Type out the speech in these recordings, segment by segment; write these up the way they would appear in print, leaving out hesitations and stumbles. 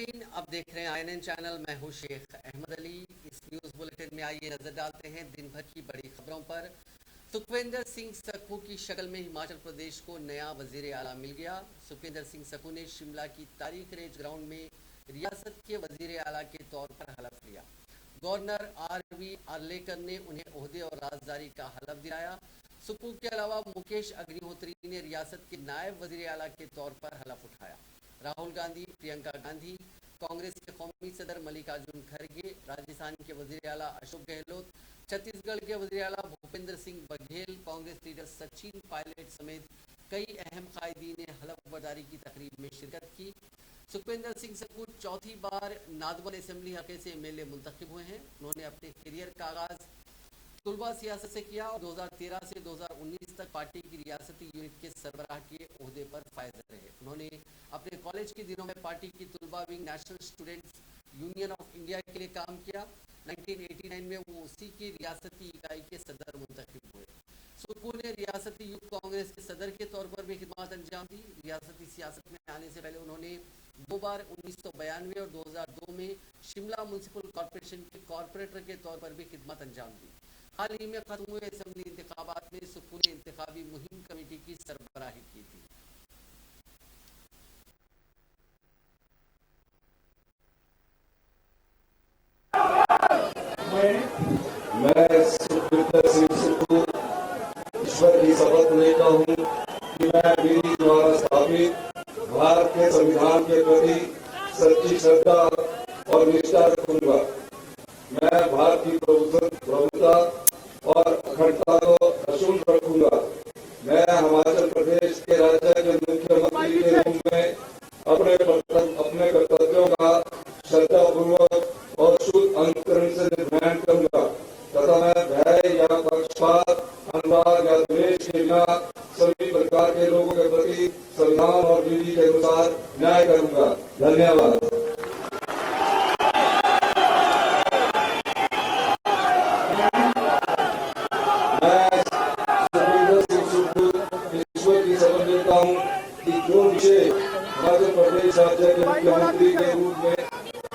नाजरीन, अब देख रहे हैं INN चैनल। मैं हूं शेख अहमद अली। इस न्यूज़ बुलेटिन में आइए नजर डालते हैं दिन भर की बड़ी खबरों पर। सुखविंदर सिंह सक्कू की शक्ल में हिमाचल प्रदेश को नया वजीर आला मिल गया। सुखविंदर सिंह सक्कू ने शिमला की तारिक रेज ग्राउंड में रियासत के वजीर आला के तौर पर हलफ लिया। गवर्नर RV आर्लेकर ने उन्हें ओहदे और राजदारी का हलफ दिलाया। सक्कू के अलावा मुकेश अग्निहोत्री ने रियासत के नायब वजीर आला के तौर पर हलफ उठाया। राहुल गांधी, प्रियंका गांधी, कांग्रेस के कौमी सदर मल्लिकार्जुन खड़गे, राजस्थान के वजीर आला अशोक गहलोत, छत्तीसगढ़ के वजीर आला भूपेंद्र सिंह बघेल, कांग्रेस लीडर सचिन पायलट समेत कई अहम कायदीन ने हलफ बर्दारी की तकरीब में शिरकत की। सुखविंदर सिंह सक्कू चौथी बार नादवन असेंबली हल्के से MLA मुंतखब हुए हैं। उन्होंने अपने करियर का आगाज तुलबा सियासत से किया और 2013 से 2019 तक पार्टी की रियासती यूनिट के सरबराह के ओहदे पर फायज रहे। उन्होंने अपने कॉलेज के दिनों में पार्टी की तुलबा wing national students union of India के लिए काम किया। 1989 में वो उसी की रियासती इकाई के सदर मुंतखब हुए। सक्कू ने रियासती यूथ कांग्रेस के सदर के तौर पर भी खिदमत अंजाम दी। रियासती सियासत में आने से पहले उन्होंने 2 बार 1992 और 2002 में शिमला म्यूनसिपल कॉरपोरेशन के कॉरपोरेटर के तौर पर भी खिदमत अंजाम दी। हाल ही में खत्म हुए असेंबली इंतखाबात में सक्कू ने इंतखाबी मुहिम कमेटी की सरबराही की थी। मैं सुखविंदर सिंह सक्कू ईश्वर की शपथ लेता हूँ कि मैं मेरी द्वारा स्थापित भारत के संविधान के प्रति सच्ची श्रद्धा और निष्ठा रखूंगा। मैं भारत की प्रभुता और अखंडता को अक्षुण्ण रखूंगा। मैं हिमाचल प्रदेश के राज्य के मुख्यमंत्री के रूप में अपने कर्तव्यों का श्रद्धापूर्वक और शुद्ध अंतकरण से निर्वहन करूंगा तथा मैं भय या पक्षपात, अनुराग या द्वेष के बिना सभी प्रकार के लोगों के प्रति संविधान और विधि के अनुसार न्याय करूंगा। धन्यवाद। कि जो विषय मध्य प्रदेश राज्य के मुख्यमंत्री के रूप में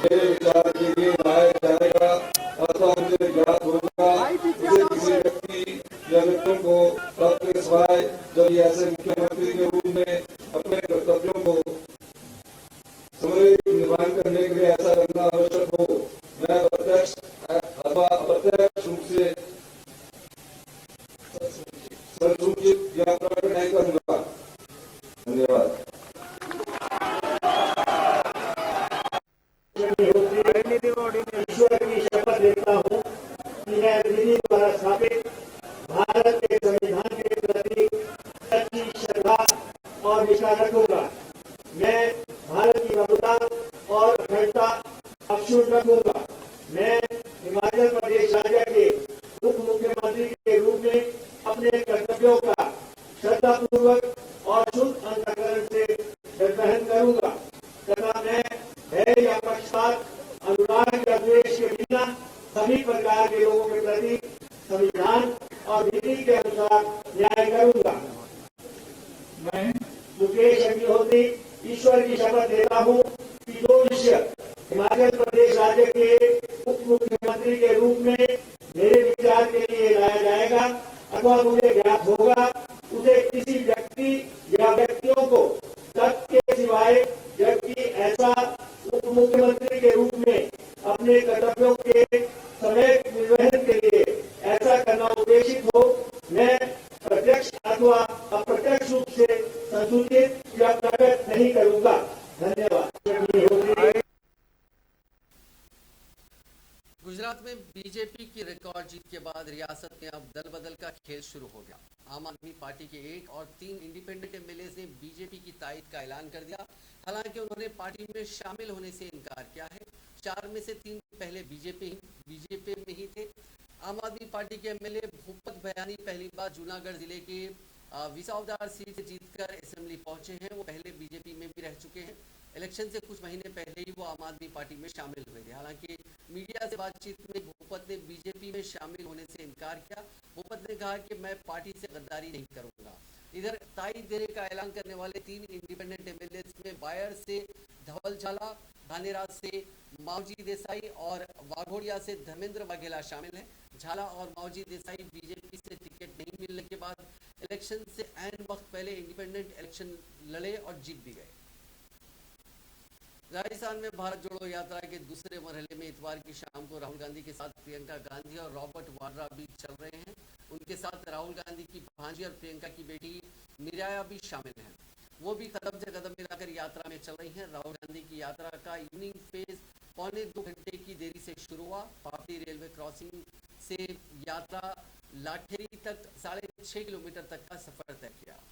मेरे विचार के लिए लाया जाएगा अथवा मुझे ज्ञात होगा, उसे किसी व्यक्ति या व्यक्तियों को तब के सिवाय जब ये ऐसे मुख्यमंत्री के रूप में अपने कर्तव्यों को समन्वित निर्वहन करने के लिए ऐसा करना आवश्यक हो, मैं प्रत्यक्ष अथवा अप्रत्यक्ष रूप से संसूचित या प्रकट नहीं करूंगा। धन्यवाद। ईश्वर की शपथ लेता हूँ कि मैं विधि द्वारा स्थापित भारत के संविधान के प्रति सच्ची श्रद्धा और निष्ठा रखूंगा। मैं भारत की प्रभुता और अखंडता अक्षुण्ण रखूंगा। मैं हिमाचल प्रदेश राज्य के उप मुख्यमंत्री के रूप में अपने कर्तव्यों का श्रद्धापूर्वक और शुद्ध अंतकरण से निर्वहन करूंगा तथा मैं भय या पक्षपात, अनुराग या द्वेष के बिना सभी प्रकार के लोगों के प्रति संविधान और विधि के अनुसार न्याय करूंगा। मैं मुकेश अग्निहोत्री ईश्वर की शपथ लेता हूँ कि जो विषय हिमाचल प्रदेश राज्य के उप मुख्यमंत्री के रूप में मेरे विचार के लिए लाया जाएगा अथवा मुझे ज्ञात होगा, उसे किसी व्यक्ति या व्यक्तियों को तब के सिवाय जबकि ऐसा उप मुख्यमंत्री के रूप में अपने कर्तव्यों के समेत निर्वहन के लिए ऐसा करना उद्देशित हो, मैं प्रत्यक्ष अथवा अप्रत्यक्ष रूप से संसूचित या प्रकट नहीं करूंगा। धन्यवाद। गुजरात में बीजेपी की रिकॉर्ड जीत के बाद रियासत में अब दल बदल का खेल शुरू हो गया। आम आदमी पार्टी के 1 और 3 इंडिपेंडेंट MLAs ने बीजेपी की तायद का ऐलान कर दिया। हालांकि उन्होंने पार्टी में शामिल होने से इनकार किया है। 4 में से 3 पहले बीजेपी में ही थे। आम आदमी पार्टी के MLA भूपत भयानी पहली बार जूनागढ़ जिले के विसावदार सीट से जीतकर असेंबली पहुंचे हैं। वो पहले बीजेपी में भी रह चुके हैं। इलेक्शन से कुछ महीने पहले ही वो आम आदमी पार्टी में शामिल हुए थे। हालांकि मीडिया से बातचीत में भूपत ने बीजेपी में शामिल होने से इनकार किया। भूपत ने कहा कि मैं पार्टी से गद्दारी नहीं करूंगा। इधर ताईद देने का ऐलान करने वाले 3 इंडिपेंडेंट एमएलए में बायर से धवल झाला, धानेराज से मावजी देसाई और वाघोड़िया से धर्मेंद्र वाघेला शामिल हैं। झाला और मावजी देसाई बीजेपी से टिकट नहीं मिलने के बाद इलेक्शन से ऐन वक्त पहले इंडिपेंडेंट इलेक्शन लड़े और जीत भी गए। राजस्थान में भारत जोड़ो यात्रा के दूसरे मरहले में इतवार की शाम को राहुल गांधी के साथ प्रियंका गांधी और रॉबर्ट वाड्रा भी चल रहे हैं। उनके साथ राहुल गांधी की भांजी और प्रियंका की बेटी मिराया भी शामिल हैं। वो भी कदम से कदम मिलाकर यात्रा में चल रही हैं। राहुल गांधी की यात्रा का इवनिंग फेज 1.25 घंटे की देरी से शुरू हुआ। पापड़ी रेलवे क्रॉसिंग से यात्रा लाठेरी तक 6.5 किलोमीटर तक का सफर तय किया।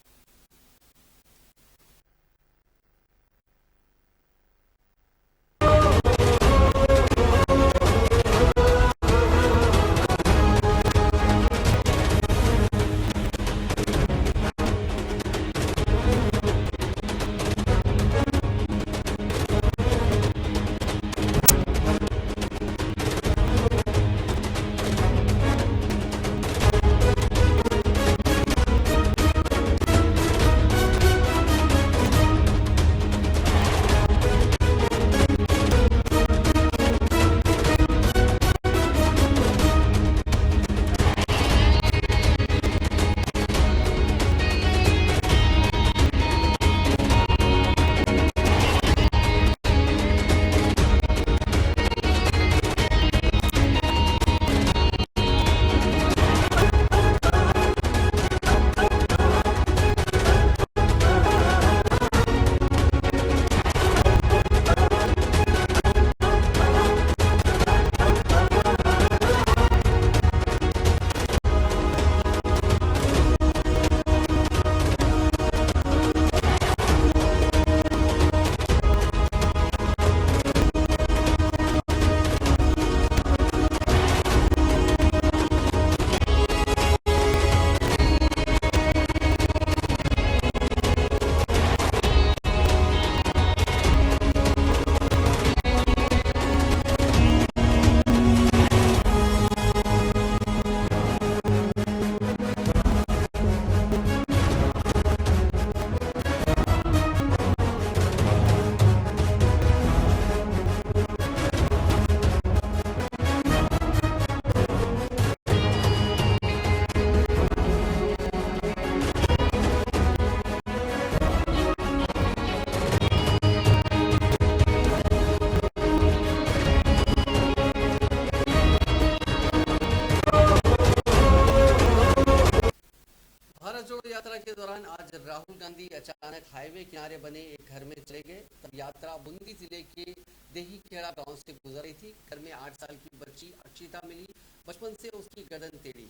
यात्रा के दौरान आज राहुल गांधी अचानक हाईवे किनारे बने एक घर में चले गए। तब यात्रा बूंदी जिले के देही खेड़ा गांव से गुजर रही थी। घर में 8 साल की बच्ची अक्षिता मिली। बचपन से उसकी गर्दन टेढ़ी।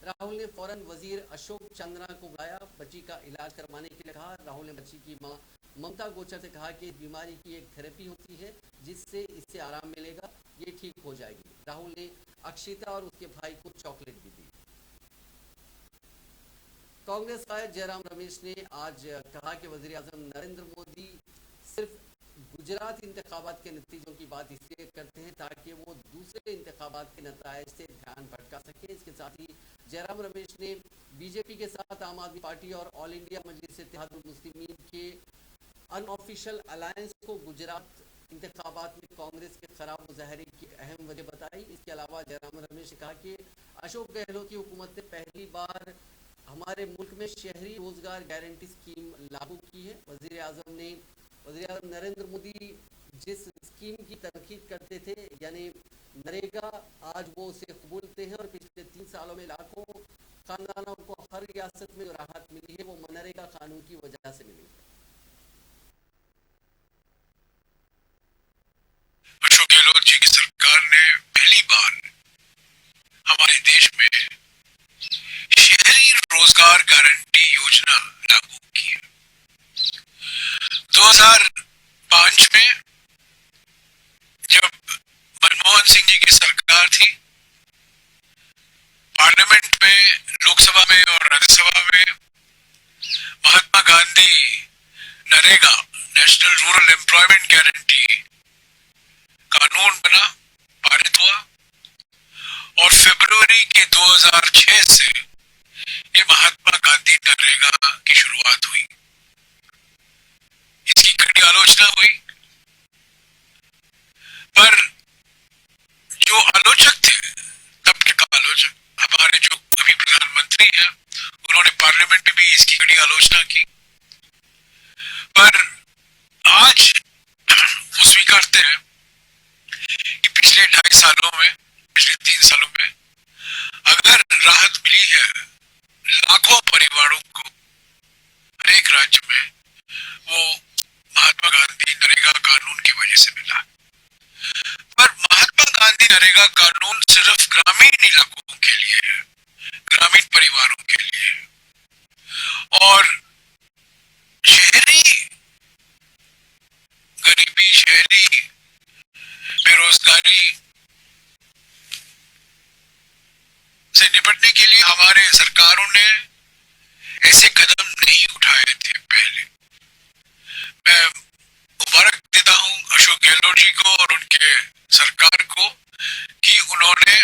राहुल ने फौरन वजीर अशोक चंद्रा को बुलाया, बच्ची का इलाज करवाने के लिए कहा। राहुल ने बच्ची की मां ममता गोचर से कहा कि इस बीमारी की एक थेरेपी होती है जिससे इससे आराम मिलेगा, ये ठीक हो जाएगी। राहुल ने अक्षिता और उसके भाई को चॉकलेट भी दी। कांग्रेस विधायक जयराम रमेश ने आज कहा कि वजीर आजम नरेंद्र मोदी सिर्फ गुजरात इंतखाबात के नतीजों की बात इसलिए करते हैं ताकि वो दूसरे इंतखाबात के नतायज से ध्यान भटका सके। इसके साथ ही जयराम रमेश ने बीजेपी के साथ आम आदमी पार्टी और ऑल इंडिया मजलिस इत्तेहादुल मुस्लिमीन के अनऑफिशियल अलायंस को गुजरात इंतखाबात में कांग्रेस के खराब मुजाहरे की अहम वजह बताई। इसके अलावा जयराम रमेश ने कहा कि अशोक गहलोत की हुकूमत ने पहली बार हमारे मुल्क में शहरी रोजगार गारंटी स्कीम लागू की है। वजीर आजम नरेंद्र मोदी जिस स्कीम की तनकीद करते थे यानी नरेगा, आज वो उसे कबूलते हैं और पिछले 3 सालों में लाखों खानदानों को हर रियासत में जो राहत मिली है वो मनरेगा कानून की वजह से मिली है। अशोक गहलोत जी की सरकार ने पहली बार हमारे देश में शहरी रोजगार गारंटी योजना लागू की है। 2005 में जब मनमोहन सिंह जी की सरकार थी, पार्लियामेंट में, लोकसभा में और राज्यसभा में Mahatma Gandhi NREGA, national rural employment guarantee कानून बना, पारित हुआ और फरवरी के 2006 से ये महात्मा गांधी नरेगा की शुरुआत हुई। इसकी कड़ी आलोचना हुई, पर जो आलोचक थे, तब का आलोचक हमारे जो अभी प्रधानमंत्री हैं, उन्होंने पार्लियामेंट में भी इसकी कड़ी आलोचना की। पर आज वो स्वीकारते हैं कि पिछले 2.5 सालों में, पिछले 3 सालों में अगर राहत मिली है लाखों परिवारों को हर एक राज्य में, वो महात्मा गांधी नरेगा कानून की वजह से मिला। पर महात्मा गांधी नरेगा कानून सिर्फ ग्रामीण इलाकों के लिए है, ग्रामीण परिवारों के लिए, और शहरी गरीबी, शहरी बेरोजगारी से निपटने के लिए हमारे सरकारों ने ऐसे कदम नहीं उठाए थे पहले। मैं मुबारक देता हूं अशोक गहलोत जी को और उनके सरकार को कि उन्होंने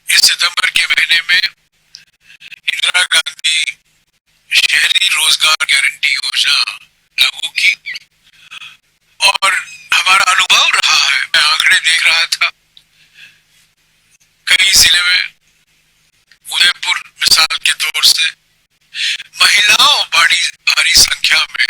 इस सितंबर के महीने में इंदिरा गांधी शहरी रोजगार गारंटी योजना लागू की। और हमारा अनुभव रहा है, मैं आंकड़े देख रहा था, कई जिले में, उदयपुर मिसाल के तौर से, महिलाओं भारी संख्या में।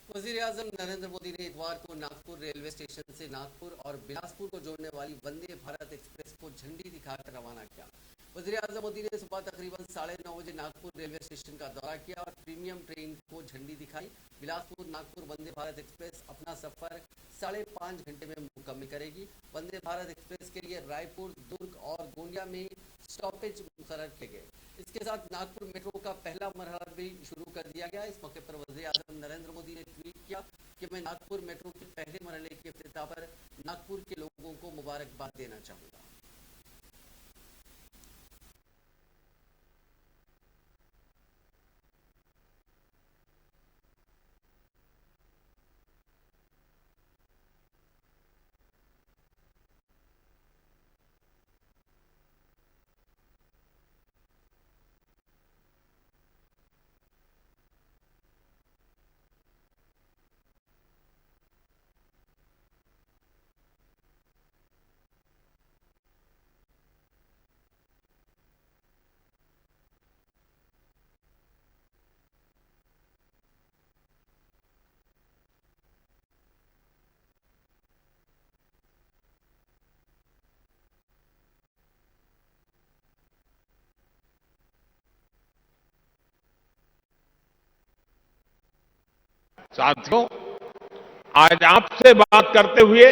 वजीर आजम नरेंद्र मोदी ने इतवार को नागपुर रेलवे स्टेशन से नागपुर और बिलासपुर को जोड़ने वाली वंदे भारत एक्सप्रेस को झंडी दिखाकर रवाना किया। वजीर आजम मोदी ने सुबह तकरीबन 9:30 बजे नागपुर रेलवे स्टेशन का दौरा किया और प्रीमियम ट्रेन को झंडी दिखाई। बिलासपुर नागपुर वंदे भारत एक्सप्रेस अपना सफर 5.5 घंटे में मुकम्मल करेगी। वंदे भारत एक्सप्रेस के लिए रायपुर, दुर्ग और गोंदिया में स्टॉपेज मुकर्रर किए गए। इसके साथ नागपुर मेट्रो का पहला मरहला भी शुरू कर दिया गया। इस मौके पर वज़ीर आज़म नरेंद्र मोदी ने ट्वीट किया कि मैं नागपुर मेट्रो के पहले मरहले के इफ्तिताह पर नागपुर के लोगों को मुबारकबाद देना चाहूँगा। साथियों, आज आपसे बात करते हुए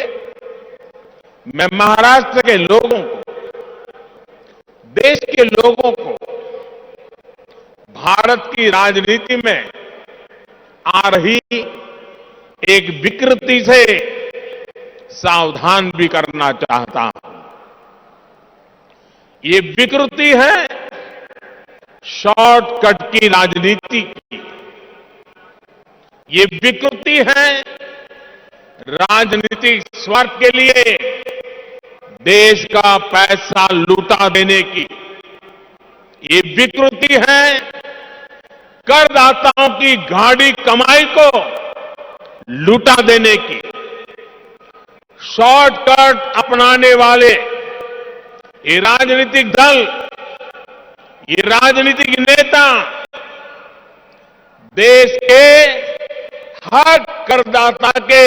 मैं महाराष्ट्र के लोगों को, देश के लोगों को भारत की राजनीति में आ रही एक विकृति से सावधान भी करना चाहता हूं। ये विकृति है शॉर्टकट की राजनीति की। ये विकृति है राजनीतिक स्वार्थ के लिए देश का पैसा लूटा देने की। ये विकृति है करदाताओं की गाढ़ी कमाई को लूटा देने की। शॉर्टकट अपनाने वाले ये राजनीतिक दल, ये राजनीतिक नेता देश के हर करदाता के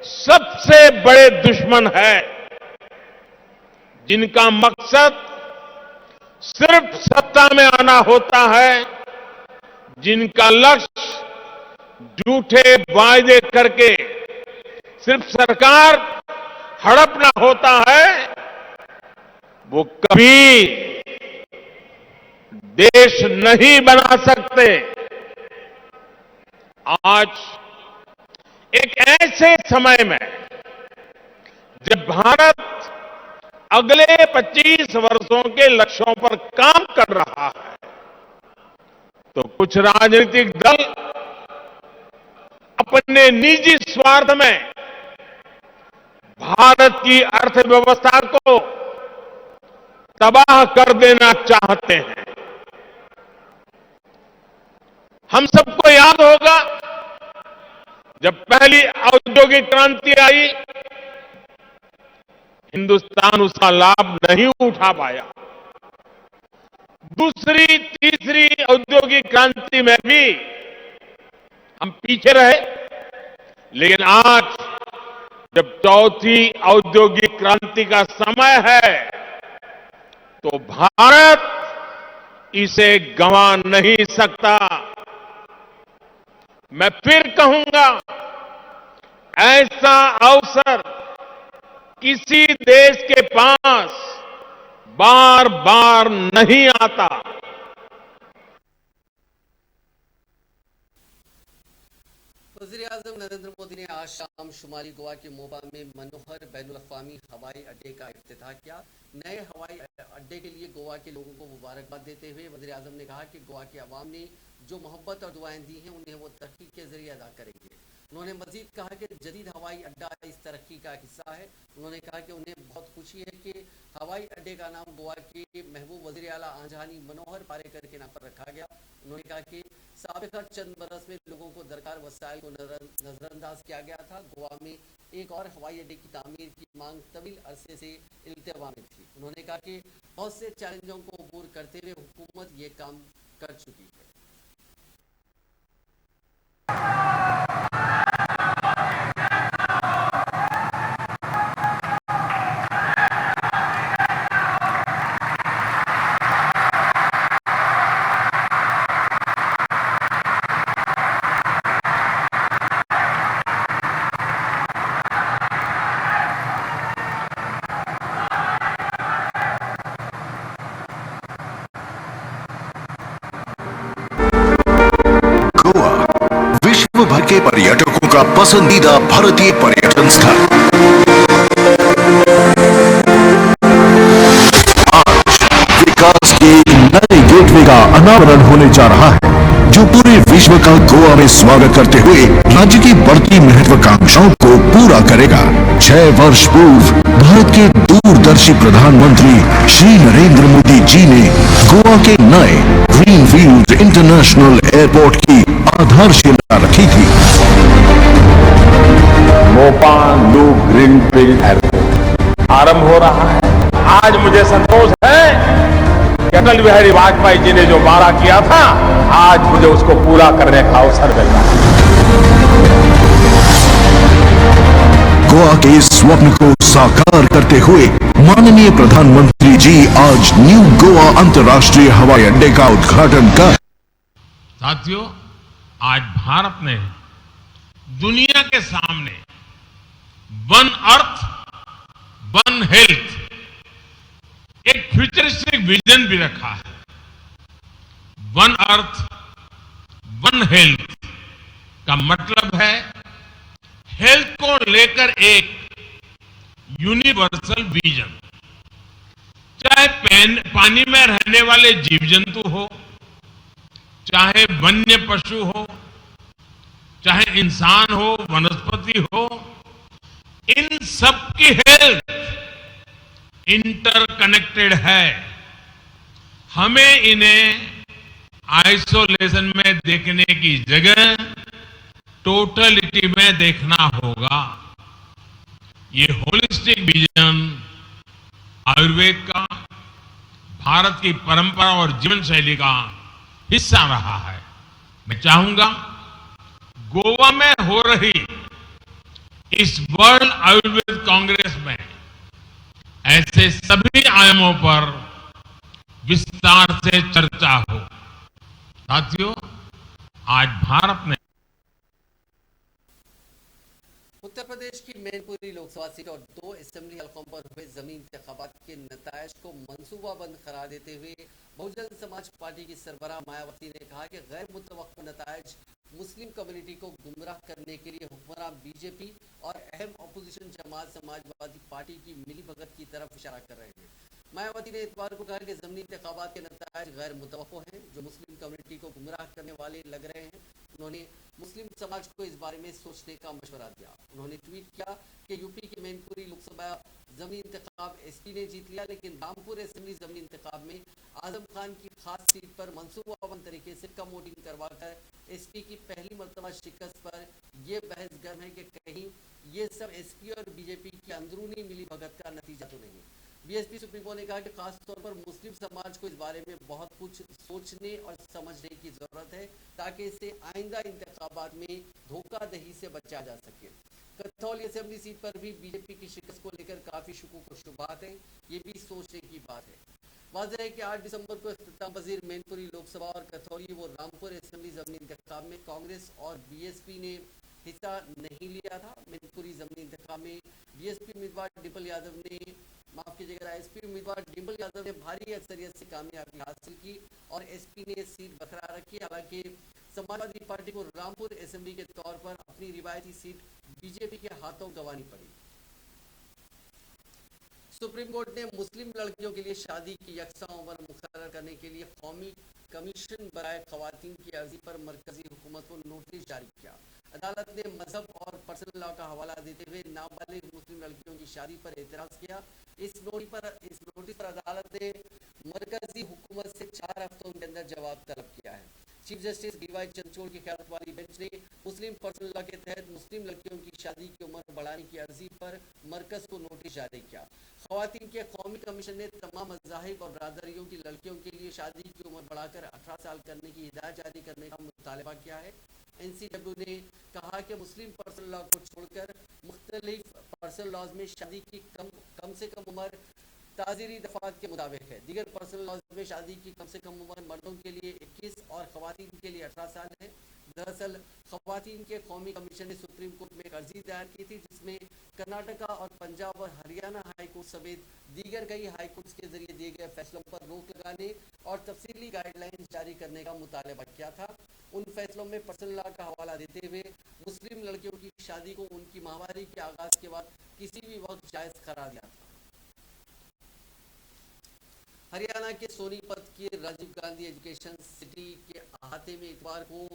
सबसे बड़े दुश्मन है, जिनका मकसद सिर्फ सत्ता में आना होता है, जिनका लक्ष्य झूठे वायदे करके सिर्फ सरकार हड़पना होता है, वो कभी देश नहीं बना सकते। आज एक ऐसे समय में जब भारत अगले 25 वर्षों के लक्ष्यों पर काम कर रहा है, तो कुछ राजनीतिक दल अपने निजी स्वार्थ में भारत की अर्थव्यवस्था को तबाह कर देना चाहते हैं। हम सबको याद होगा जब पहली औद्योगिक क्रांति आई, हिंदुस्तान उसका लाभ नहीं उठा पाया। दूसरी, तीसरी औद्योगिक क्रांति में भी हम पीछे रहे, लेकिन आज जब चौथी औद्योगिक क्रांति का समय है, तो भारत इसे गंवा नहीं सकता। मैं फिर कहूंगा, ऐसा अवसर किसी देश के पास बार बार नहीं आता। वज़ीर-ए-आज़म नरेंद्र मोदी ने आज शाम शुमाली गोवा के मोबा में मनोहर बैनुल अक़वामी हवाई अड्डे का इफ्तिताह किया। नए हवाई अड्डे के लिए गोवा के लोगों को मुबारकबाद देते हुए वज़ीर-ए-आज़म ने कहा कि गोवा के अवाम ने जो मोहब्बत और दुआएं दी हैं, उन्हें वो तरक्की के जरिए अदा करेंगे। उन्होंने मजीद कहा कि जदीद हवाई अड्डा इस तरक्की का हिस्सा है। उन्होंने कहा कि उन्हें बहुत खुशी है कि हवाई अड्डे का नाम गोवा के महबूब वज़ीर आला आंजहानी मनोहर पारेकर के नाम पर रखा गया। उन्होंने कहा कि साबिक़ा चंद बरस में लोगों को दरकार वसाइल को नजरअंदाज किया गया था। गोवा में एक और हवाई अड्डे की तामीर की मांग तवील अरसे से इल्तिवा में थी। उन्होंने कहा कि बहुत से चैलेंजों को अबूर करते हुए हुकूमत ये काम कर चुकी है। विश्व भर के पर्यटकों का पसंदीदा भारतीय पर्यटन स्थल आज विकास के नए गेटवे का अनावरण होने जा रहा है, जो पूरे विश्व का गोवा में स्वागत करते हुए राज्य की बढ़ती महत्वाकांक्षाओं को पूरा करेगा। 6 वर्ष पूर्व भारत के दूरदर्शी प्रधानमंत्री श्री नरेंद्र मोदी जी ने गोवा के नए ग्रीनफील्ड इंटरनेशनल एयरपोर्ट की आधारशिला रखी थी। मोपा न्यू ग्रीनफील्ड एयरपोर्ट आरंभ हो रहा है। आज मुझे संतोष है कि अटल बिहारी वाजपेयी जी ने जो वादा किया था, आज मुझे उसको पूरा करने का अवसर मिल रहा है। गोवा के इस स्वप्न को साकार करते हुए माननीय प्रधानमंत्री जी आज न्यू गोवा अंतर्राष्ट्रीय हवाई अड्डे का उद्घाटन कर। साथियों, आज भारत ने दुनिया के सामने वन अर्थ वन हेल्थ एक फ्यूचरिस्टिक विजन भी रखा है। वन अर्थ वन हेल्थ का मतलब है हेल्थ को लेकर एक यूनिवर्सल विजन। चाहे पानी में रहने वाले जीव जंतु हो, चाहे वन्य पशु हो, चाहे इंसान हो, वनस्पति हो, इन सब की हेल्थ इंटरकनेक्टेड है। हमें इन्हें आइसोलेशन में देखने की जगह टोटलिटी में देखना होगा। ये होलिस्टिक विजन आयुर्वेद का, भारत की परंपरा और जीवन शैली का हिस्सा रहा है। मैं चाहूंगा गोवा में हो रही इस वर्ल्ड आयुर्वेद कांग्रेस में ऐसे सभी आयामों पर विस्तार से चर्चा हो। साथियों, आज भारत ने उत्तर प्रदेश की मैनपुरी लोकसभा सीट और 2 असेंबली हलकों पर हुए जमीन इंतखाबात के नतायज को मंसूबाबंद करार देते हुए बहुजन समाज पार्टी की सरबराह मायावती ने कहा कि गैर मुतवक्किल नतायज मुस्लिम कम्युनिटी को गुमराह करने के लिए हुक्मरान बीजेपी और अहम अपोजिशन जमात समाजवादी पार्टी की मिलीभगत की तरफ इशारा कर रहे हैं। मायावती ने इतवार को कहा कि ज़मीनी इंतखाबात के नतायज गैर मुतवक्किल हैं, जो मुस्लिम कम्युनिटी को गुमराह करने वाले लग रहे हैं। उन्होंने मुस्लिम समाज को इस बारे में सोचने का मशवरा दिया। उन्होंने ट्वीट किया कि यूपी की मैनपुरी लोकसभा जमीनी इंतखाब एसपी ने जीत लिया, लेकिन रामपुर असेंबली जमीनी इंतखाब में आजम खान की खास सीट पर मंसूबाबंद तरीके से कम वोटिंग करवाकर एसपी की पहली मरतबा शिकस्त पर यह बहस गर्म है कि कहीं ये सब एसपी और बीजेपी की अंदरूनी मिली भगत का नतीजा तो नहीं। बीएसपी सुप्रीम कोर्ट ने कहा कि खासतौर पर मुस्लिम समाज को इस बारे में बहुत कुछ सोचने और समझने की जरूरत है ताकि इसे आइंदा इंतखाबात में धोखाधड़ी से बचा जा सके। कथौली असेंबली सीट पर भी बीजेपी की शिकस्त को लेकर काफी शुकूक और शुबहात है, ये भी सोचने की बात है। वाज़ेह है कि 8 दिसंबर को इख्तिताम पज़ीर मैनपुरी लोकसभा और कथौली व रामपुर असेंबली जमीनी इंतखाब में कांग्रेस और बीएसपी ने हिस्सा नहीं लिया था। मैनपुरी जमीनी इंतखाब में बीएसपी उम्मीदवार डिम्पल यादव ने एसपी उम्मीदवार डिम्पल यादव ने भारी अक्सरियत से कामयाबी हासिल की और एसपी ने सीट बरकरार रखी। हालांकि समाजवादी पार्टी को रामपुर असेंबली के तौर पर अपनी रिवायती सीट बीजेपी के हाथों गंवानी पड़ी। सुप्रीम कोर्ट ने मुस्लिम लड़कियों के लिए शादी की यकसा उम्र मुकर्रर करने के लिए कौमी कमीशन बराए खवातीन की अर्जी पर मरकजी हुकूमत को नोटिस जारी किया। अदालत ने मजहब और पर्सनल लॉ का हवाला देते हुए नाबालिग मुस्लिम लड़कियों की शादी पर एतराज किया। इस नोटिस पर अदालत ने मरकजी हुकूमत से 4 हफ्तों के अंदर जवाब तलब किया है। चीफ जस्टिस डीवाई चंद्रचूड़ की क़यादत वाली बेंच ने मुस्लिम पर्सनल लॉ के तहत मुस्लिम लड़कियों की शादी की उम्र बढ़ाने की अर्जी पर मरकज को नोटिस जारी किया। खवातीन के कौमी कमीशन ने तमाम मज़ाहिब और बरादरियों की लड़कियों के लिए शादी की उम्र बढ़ाकर 18 साल करने की हिदायत जारी करने का मुतालबा किया है। NCW ने कहा कि मुस्लिम पर्सनल लॉ को छोड़कर मुख्तलिफ पर्सनल लॉज में शादी की कम से कम उम्र ताज़ीरी दफात के मुताबिक है। दीगर पर्सनल लॉज में शादी की कम से कम उम्र मर्दों के लिए 21 और खवातीन के लिए 18 साल है। दरअसल खवातीन के कौमी कमीशन ने सुप्रीम कोर्ट में एक अर्जी दायर की थी जिसमें कर्नाटका और पंजाब और हरियाणा हाई कोर्ट समेत दीगर कई हाई कोर्ट्स के जरिए दिए गए फैसलों पर रोक लगाने और तफसीली गाइडलाइन जारी करने का मुतालबा किया था। उन फैसलों में पर्सनल लॉ का हवाला देते हुए मुस्लिम लड़कियों की शादी को उनकी माहवारी के आगाज के बाद किसी भी वक्त जायज़ करार दिया था। हरियाणा के सोनीपत के राजीव गांधी एजुकेशन सिटी के अहाते में इतवार को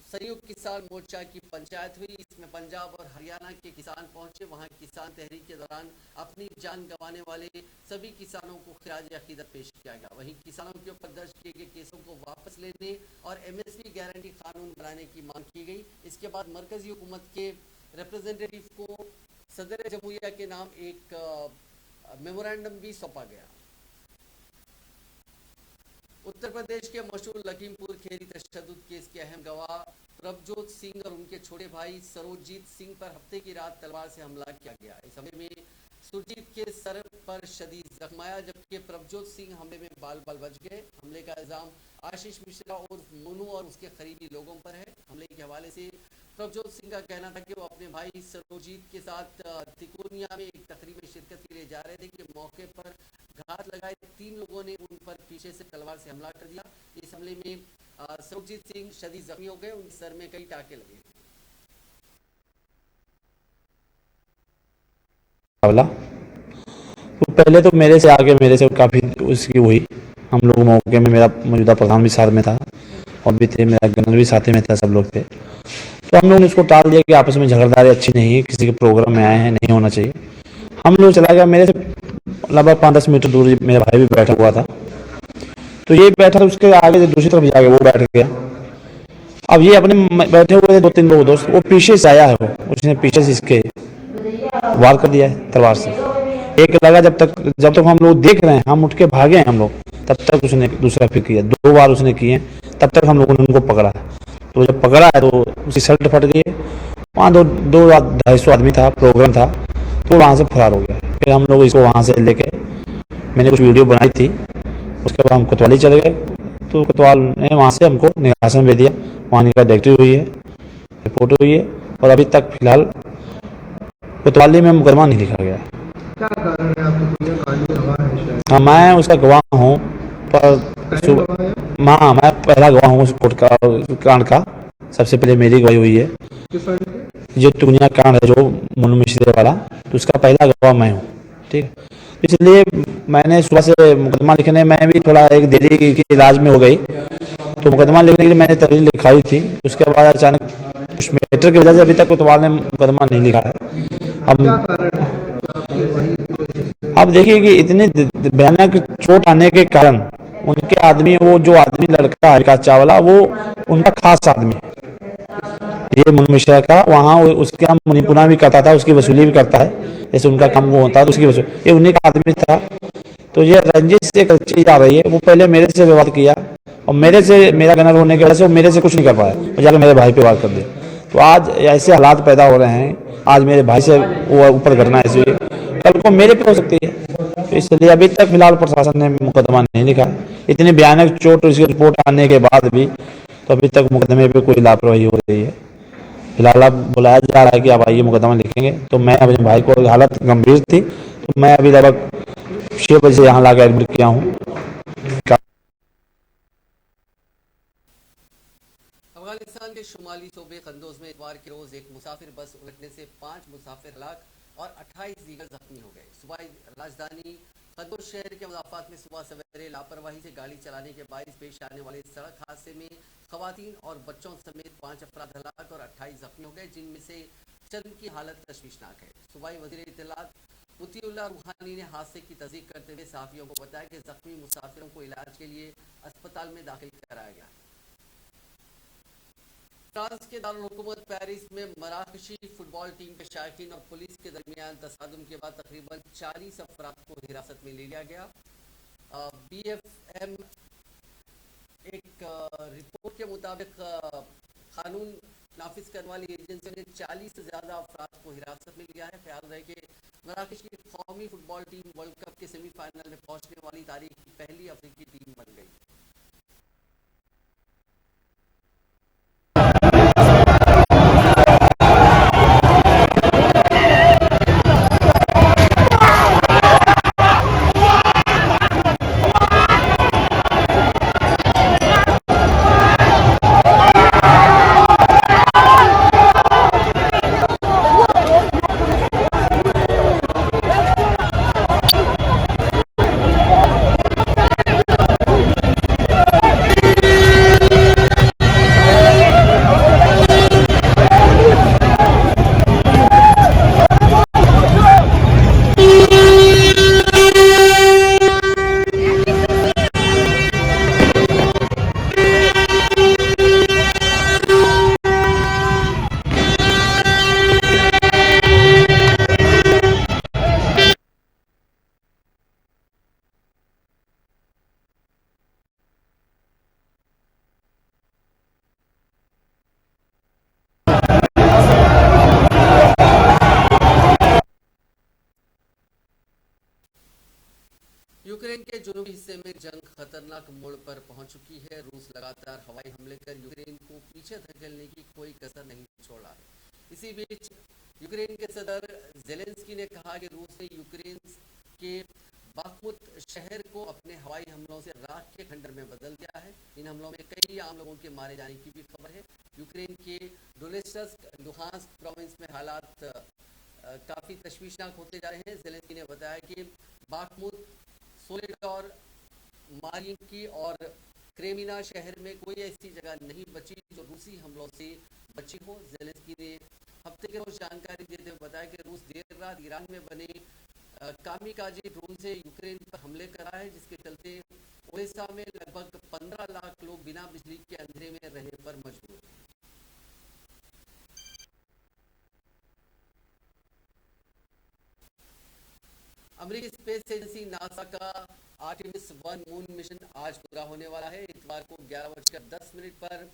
संयुक्त किसान मोर्चा की पंचायत हुई। इसमें पंजाब और हरियाणा के किसान पहुंचे। वहां किसान तहरीक के दौरान अपनी जान गंवाने वाले सभी किसानों को खिराज अकीदत पेश किया गया। वहीं किसानों के ऊपर दर्ज किए गए केसों को वापस लेने और MSP गारंटी कानून बनाने की मांग की गई। इसके बाद मरकजी हुकूमत के रिप्रेजेंटेटिव को सदर जमहूरिया के नाम एक मेमोरेंडम भी सौंपा गया। उत्तर प्रदेश के मशहूर लखीमपुर खेरी तशद्दुद केस के अहम गवाह प्रभजोत सिंह और उनके छोटे भाई सरोजजीत सिंह पर हफ्ते की रात तलवार से हमला किया गया। इस हमले में सुरजीत के सर पर शदीद जख्म आया, जबकि प्रभजोत सिंह हमले में बाल बच गए। हमले का इल्जाम आशीष मिश्रा और मोनू और उसके करीबी लोगों पर है। हमले के हवाले से प्रभजोत सिंह का कहना था कि वो अपने भाई सरोजीत के साथ तिकोनिया में एक तकरीब में शिरकत के लिए जा रहे थे कि मौके पर घात लगाए 3 लोगों ने उन पर पीछे से तलवार से हमला कर दिया। इस हमले में सरोजीत सिंह शदीद जख्मी हो गए, उनके सर में कई टाके लगे। तो पहले तो मेरे से आगे मेरे से काफ़ी उसकी हुई। हम लोग मौके में मेरा मौजूदा प्रधान भी साथ में था और भी थे, मेरा गनर भी साथ में था, सब लोग थे। तो हम लोगों ने उसको टाल दिया कि आपस में झगड़दारी अच्छी नहीं है, किसी के प्रोग्राम में आए हैं, नहीं होना चाहिए। हम लोग चला गया। मेरे से लगभग 5-10 मीटर दूर मेरा भाई भी बैठा हुआ था। तो ये बैठा था, उसके आगे दूसरी तरफ जाके वो बैठ गया। अब ये अपने बैठे हुए थे 2-3 लोग दोस्त, वो पीछे से आया है, उसने पीछे से इसके वार कर दिया है तलवार से। एक लगा, जब तक हम लोग देख रहे हैं, हम उठ के भागे हैं हम लोग, तब तक उसने दूसरा फिर किया। 2 बार उसने किए, तब तक हम लोगों ने उनको पकड़ा। तो जब पकड़ा है तो उसकी शर्ट फट गई। वहाँ 200-250 आदमी था, प्रोग्राम था, तो वहाँ से फरार हो गया। फिर हम लोग इसको वहाँ से लेके, मैंने कुछ वीडियो बनाई थी, उसके बाद हम कोतवाली चले गए। तो कोतवाल ने वहाँ से हमको निगासन भेज दिया। वहाँ निकाह डायरेक्टरी हुई है, रिपोर्ट हुई है और अभी तक फिलहाल कोतवाली में मुकदमा नहीं लिखा गया। क्या कारण है आपको? हाँ, मैं उसका गवाह हूँ, पर मैं पहला गवाह हूँ उस कांड का। सबसे पहले मेरी गवाही हुई है। जो तुगनिया कांड है, जो मोनू मिश्रा वाला, तो उसका पहला गवाह मैं हूँ। ठीक है, इसलिए मैंने सुबह से मुकदमा लिखने में भी थोड़ा एक देरी की इलाज में हो गई। तो मुकदमा लिखने के लिए मैंने तहरीर लिखाई थी। उसके बाद अचानक कुछ मैटर की वजह से अभी तक कोतवाल ने मुकदमा नहीं लिखा है। क्या कारण है आपके वही अब देखिए कि इतनी भयानक चोट आने के कारण उनके आदमी, वो जो आदमी लड़का है विकास चावला, वो उनका खास आदमी है। ये मुन मिश्रा का वहाँ उसके हम मुनिपुना भी करता था, उसकी वसूली भी करता है, जैसे उनका काम वो होता है तो उसकी वसूली, ये उन्हीं का आदमी था। तो ये रंजिश से एक चीज आ रही है, वो पहले मेरे से व्यवहार किया और मेरे से, मेरा गनर होने की वजह से वो मेरे से कुछ नहीं कर पाया, वो जाकर मेरे भाई पे वार कर दिया। तो आज ऐसे हालात पैदा हो रहे हैं, आज मेरे भाई से वो ऊपर घटना ऐसी हुई, कल को मेरे पे हो सकती है। तो इसलिए अभी तक फिलहाल प्रशासन ने मुकदमा नहीं लिखा। इतनी भयानक चोट उसकी रिपोर्ट आने के बाद भी तो अभी तक मुकदमे पे कोई लापरवाही हो रही है। फिलहाल अब बुलाया जा रहा है कि आप आइए मुकदमा लिखेंगे। तो मैं अपने भाई को, हालत गंभीर थी तो मैं अभी लगभग 6 बजे यहाँ लाकर एडमिट किया हूँ। अफगानिस्तान के शुमाली सूबे कंदोज में इतवार के रोज एक मुसाफिर बस उलटने से 5 मुसाफिर हलाक और 28 दीगर जख्मी हो गए। सूबाई राजधानी कंदोज शहर के मदाफात में सुबह सवेरे लापरवाही से गाड़ी चलाने के बायस पेश आने वाले सड़क हादसे में खवातीन और बच्चों समेत 5 अफराद हलाक और 28 जख्मी हो गए, जिनमें से चंद की हालत तशवीशनाक है। सूबाई वजीर इत्तलात मुतीउल्लाह रूहानी ने हादसे की तस्दीक करते हुए सहाफियों को बताया कि जख्मी मुसाफिरों को इलाज के लिए अस्पताल में दाखिल कराया गया। फ्रांस के दारुल हुकूमत पेरिस में मराकशी फुटबॉल टीम के शायकीन और पुलिस के दरमियान तसादुम के बाद तकरीबन 40 अफराद को हिरासत में ले लिया गया। BFM एक रिपोर्ट के मुताबिक कानून नाफिज करने वाली एजेंसी ने 40 से ज़्यादा अफराद को हिरासत में लिया है। ख्याल रहे कि मराकश की कौमी फुटबॉल टीम वर्ल्ड कप के सेमीफाइनल में पहुंचने वाली तारीख की पहली अफ्रीकी टीम बन गई। यूक्रेन के जुनूबी हिस्से में जंग खतरनाक मोड़ पर पहुंच चुकी है। रूस लगातार हवाई हमले कर यूक्रेन को पीछे धकेलने की कोई कसर नहीं छोड़ा है। इसी बीच यूक्रेन के सदर जेलेंस्की ने कहा कि रूस ने यूक्रेन के बाखमुत शहर को अपने हवाई हमलों से राख के खंडर में बदल दिया है। इन हमलों में कई आम लोगों के मारे जाने की भी खबर है। यूक्रेन के डोनेट्स्क, लुहांस्क प्रोविंस में हालात काफ़ी तशवीशनाक होते जा रहे हैं। जेलेंस्की ने बताया कि बाखमुत, सोलेडोर, मारिइनकी और क्रेमिना शहर में कोई ऐसी जगह नहीं बची जो रूसी हमलों से बची हो। जेलेंस्की ने हफ्ते के रोज जानकारी देते हुए बताया कि रूस देर रात ईरान में बने कामिकाजी ड्रोन से यूक्रेन पर हमले करा है, जिसके चलते ओडेसा में लगभग 15 लाख लोग बिना बिजली के अंधेरे में रहने पर मजबूर हैं। अमेरिकी स्पेस एजेंसी नासा का आर्टेमिस 1 मून मिशन आज पूरा होने वाला है। इतवार को 11:10 पर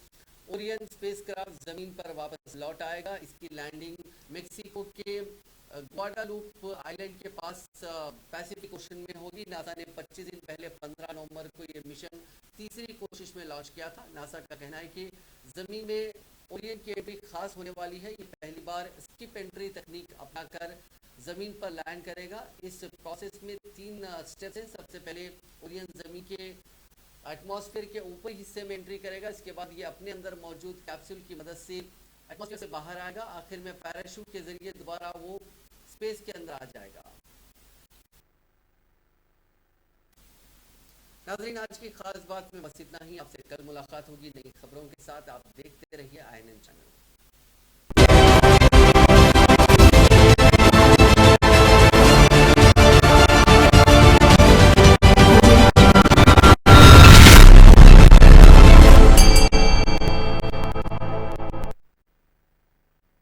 ओरियन स्पेसक्राफ्ट जमीन पर वापस लौट आएगा। इसकी लैंडिंग मेक्सिको के ग्वाडालूप आइलैंड के पास पैसिफिक ओशन में होगी। नासा ने 25 दिन पहले 15 नवंबर को यह मिशन तीसरी कोशिश में लॉन्च किया था। नासा का कहना है कि जमीन में ओरियन की एंट्री खास होने वाली है। ये पहली बार स्किप एंट्री तकनीक अपनाकर जमीन पर लैंड करेगा। इस प्रोसेस में 3 स्टेप्स हैं। सबसे पहले ओरियन जमीन के एटमॉस्फेयर के ऊपरी हिस्से में एंट्री करेगा। इसके बाद ये अपने अंदर मौजूद कैप्सूल की मदद से एटमॉस्फेयर से बाहर आएगा। आखिर में पैराशूट के जरिए दोबारा वो स्पेस के अंदर आ जाएगा। नाज़रीन, आज की खास बात में बस इतना ही। आपसे कल मुलाकात होगी नई खबरों के साथ। आप देखते रहिए INN चैनल।